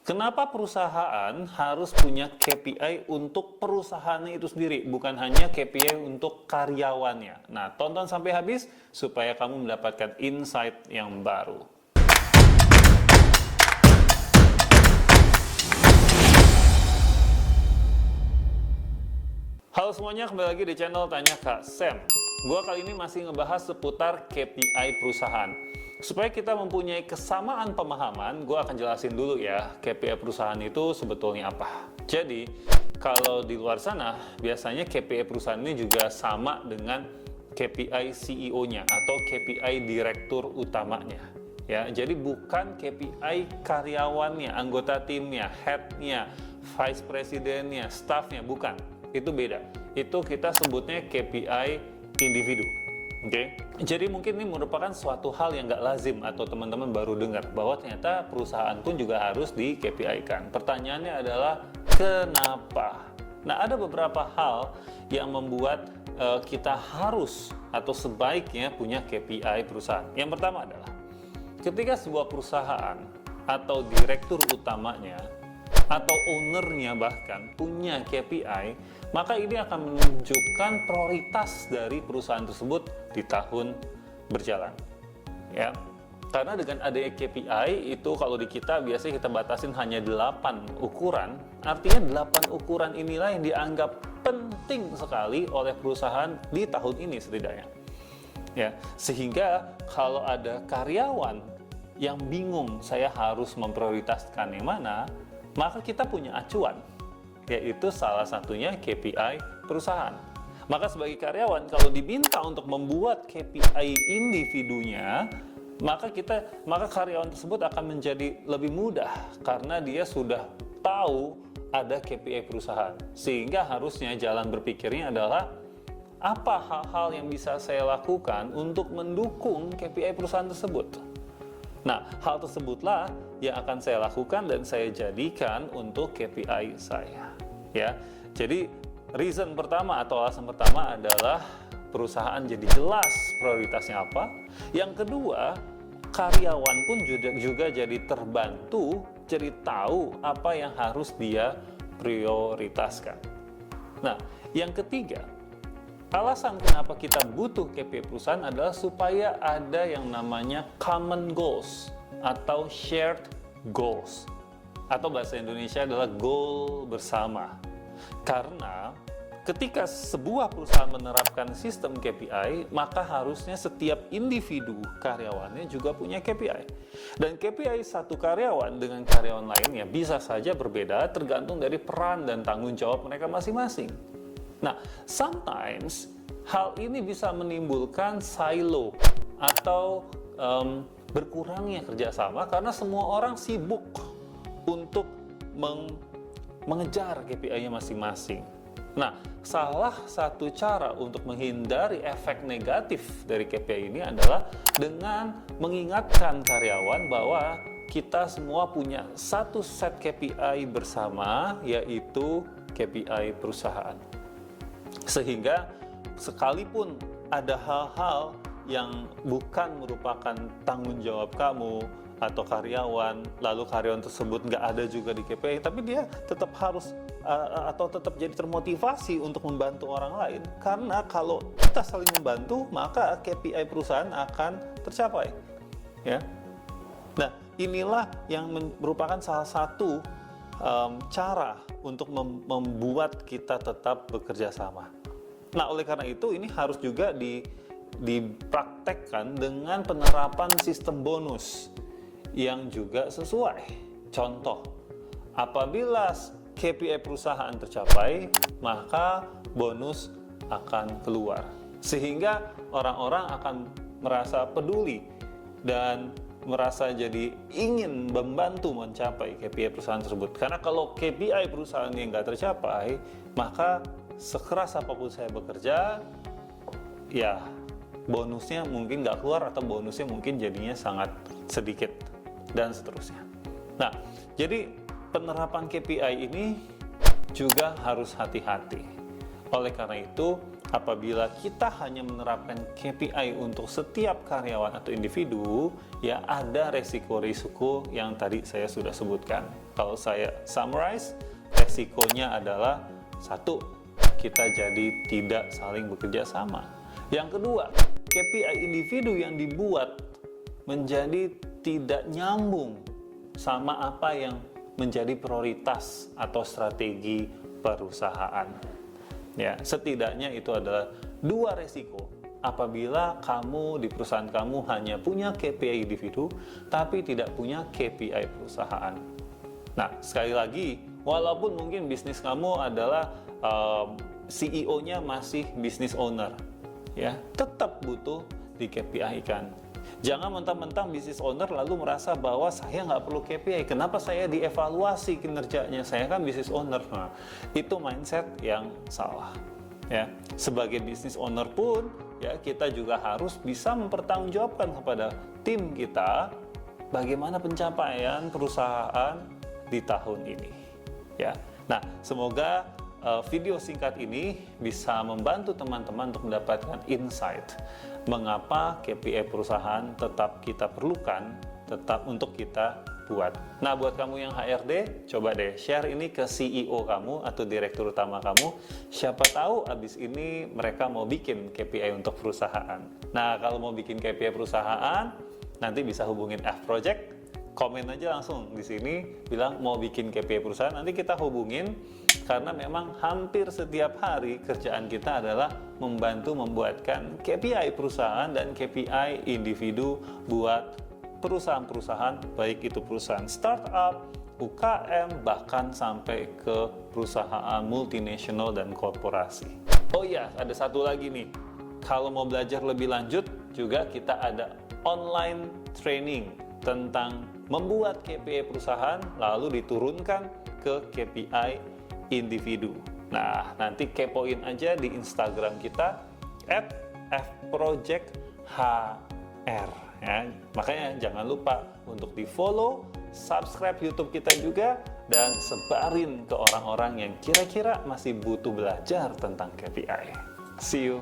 Kenapa perusahaan harus punya KPI untuk perusahaannya itu sendiri, bukan hanya KPI untuk karyawannya? Nah, tonton sampai habis supaya kamu mendapatkan insight yang baru. Halo semuanya, kembali lagi di channel Tanya Kak Sam. Gua kali ini masih ngebahas seputar KPI perusahaan. Supaya kita mempunyai kesamaan pemahaman, gue akan jelasin dulu ya, KPI perusahaan itu sebetulnya apa. Jadi, kalau di luar sana, biasanya KPI perusahaan ini juga sama dengan KPI CEO-nya atau KPI direktur utamanya. Ya, jadi bukan KPI karyawannya, anggota timnya, head-nya, vice presidennya, staff-nya, bukan. Itu beda. Itu kita sebutnya KPI individu. Oke, jadi mungkin ini merupakan suatu hal yang nggak lazim atau teman-teman baru dengar bahwa ternyata perusahaan pun juga harus di KPI-kan. Pertanyaannya adalah kenapa? Nah, ada beberapa hal yang membuat kita harus atau sebaiknya punya KPI perusahaan. Yang pertama adalah ketika sebuah perusahaan atau direktur utamanya atau ownernya bahkan punya KPI, maka ini akan menunjukkan prioritas dari perusahaan tersebut di tahun berjalan. Ya, karena dengan adanya KPI itu kalau di kita biasanya kita batasin hanya 8 ukuran, artinya 8 ukuran inilah yang dianggap penting sekali oleh perusahaan di tahun ini setidaknya. Ya, sehingga kalau ada karyawan yang bingung saya harus memprioritaskan yang mana, maka kita punya acuan, yaitu salah satunya KPI perusahaan. Maka sebagai karyawan, kalau diminta untuk membuat KPI individunya, maka karyawan tersebut akan menjadi lebih mudah karena dia sudah tahu ada KPI perusahaan. Sehingga harusnya jalan berpikirnya adalah apa hal-hal yang bisa saya lakukan untuk mendukung KPI perusahaan tersebut. Nah, hal tersebutlah yang akan saya lakukan dan saya jadikan untuk KPI saya. Ya, jadi reason pertama atau alasan pertama adalah perusahaan jadi jelas prioritasnya apa. Yang kedua, karyawan pun juga jadi terbantu, jadi tahu apa yang harus dia prioritaskan. Nah, yang ketiga, alasan kenapa kita butuh KPI perusahaan adalah supaya ada yang namanya common goals atau shared goals. Atau bahasa Indonesia adalah goal bersama. Karena ketika sebuah perusahaan menerapkan sistem KPI, maka harusnya setiap individu karyawannya juga punya KPI. Dan KPI satu karyawan dengan karyawan lainnya bisa saja berbeda tergantung dari peran dan tanggung jawab mereka masing-masing. Nah, sometimes hal ini bisa menimbulkan silo atau berkurangnya kerjasama karena semua orang sibuk untuk mengejar KPI-nya masing-masing. Nah, salah satu cara untuk menghindari efek negatif dari KPI ini adalah dengan mengingatkan karyawan bahwa kita semua punya satu set KPI bersama, yaitu KPI perusahaan. Sehingga sekalipun ada hal-hal yang bukan merupakan tanggung jawab kamu atau karyawan, lalu karyawan tersebut nggak ada juga di KPI, tapi dia tetap harus atau tetap jadi termotivasi untuk membantu orang lain. Karena kalau kita saling membantu, maka KPI perusahaan akan tercapai. Ya. Nah, inilah yang merupakan salah satu cara untuk membuat kita tetap bekerja sama. Nah, oleh karena itu ini harus juga dipraktekkan dengan penerapan sistem bonus yang juga sesuai. Contoh, apabila KPI perusahaan tercapai, maka bonus akan keluar. Sehingga orang-orang akan merasa peduli dan merasa jadi ingin membantu mencapai KPI perusahaan tersebut. Karena kalau KPI perusahaan yang nggak tercapai, maka sekeras apapun saya bekerja, ya bonusnya mungkin nggak keluar atau bonusnya mungkin jadinya sangat sedikit dan seterusnya. Nah, jadi penerapan KPI ini juga harus hati-hati. Oleh karena itu, apabila kita hanya menerapkan KPI untuk setiap karyawan atau individu, ya ada resiko-risiko yang tadi saya sudah sebutkan. Kalau saya summarize, resikonya adalah satu, kita jadi tidak saling bekerja sama. Yang kedua, KPI individu yang dibuat menjadi tidak nyambung sama apa yang menjadi prioritas atau strategi perusahaan. Ya, setidaknya itu adalah dua resiko apabila kamu di perusahaan kamu hanya punya KPI individu tapi tidak punya KPI perusahaan. Nah, sekali lagi, walaupun mungkin bisnis kamu adalah CEO-nya masih business owner, ya, tetap butuh di KPI kan. Jangan mentang-mentang business owner lalu merasa bahwa saya nggak perlu KPI, kenapa saya dievaluasi kinerjanya, saya kan business owner. Nah, itu mindset yang salah. Ya, sebagai business owner pun, ya, kita juga harus bisa mempertanggungjawabkan kepada tim kita bagaimana pencapaian perusahaan di tahun ini. Ya, nah, semoga video singkat ini bisa membantu teman-teman untuk mendapatkan insight mengapa KPI perusahaan tetap kita perlukan, tetap untuk kita buat. Nah, buat kamu yang HRD, coba deh share ini ke CEO kamu atau direktur utama kamu. Siapa tahu abis ini mereka mau bikin KPI untuk perusahaan. Nah, kalau mau bikin KPI perusahaan, nanti bisa hubungin F-Project. Komen aja langsung di sini, bilang mau bikin KPI perusahaan, nanti kita hubungin, karena memang hampir setiap hari kerjaan kita adalah membantu membuatkan KPI perusahaan dan KPI individu buat perusahaan-perusahaan, baik itu perusahaan startup, UKM, bahkan sampai ke perusahaan multinasional dan korporasi. Oh iya, ada satu lagi nih, kalau mau belajar lebih lanjut, juga kita ada online training tentang membuat KPI perusahaan lalu diturunkan ke KPI individu. Nah, nanti kepoin aja di Instagram kita @fprojecthr ya. Makanya jangan lupa untuk di-follow, subscribe YouTube kita juga, dan sebarin ke orang-orang yang kira-kira masih butuh belajar tentang KPI. See you.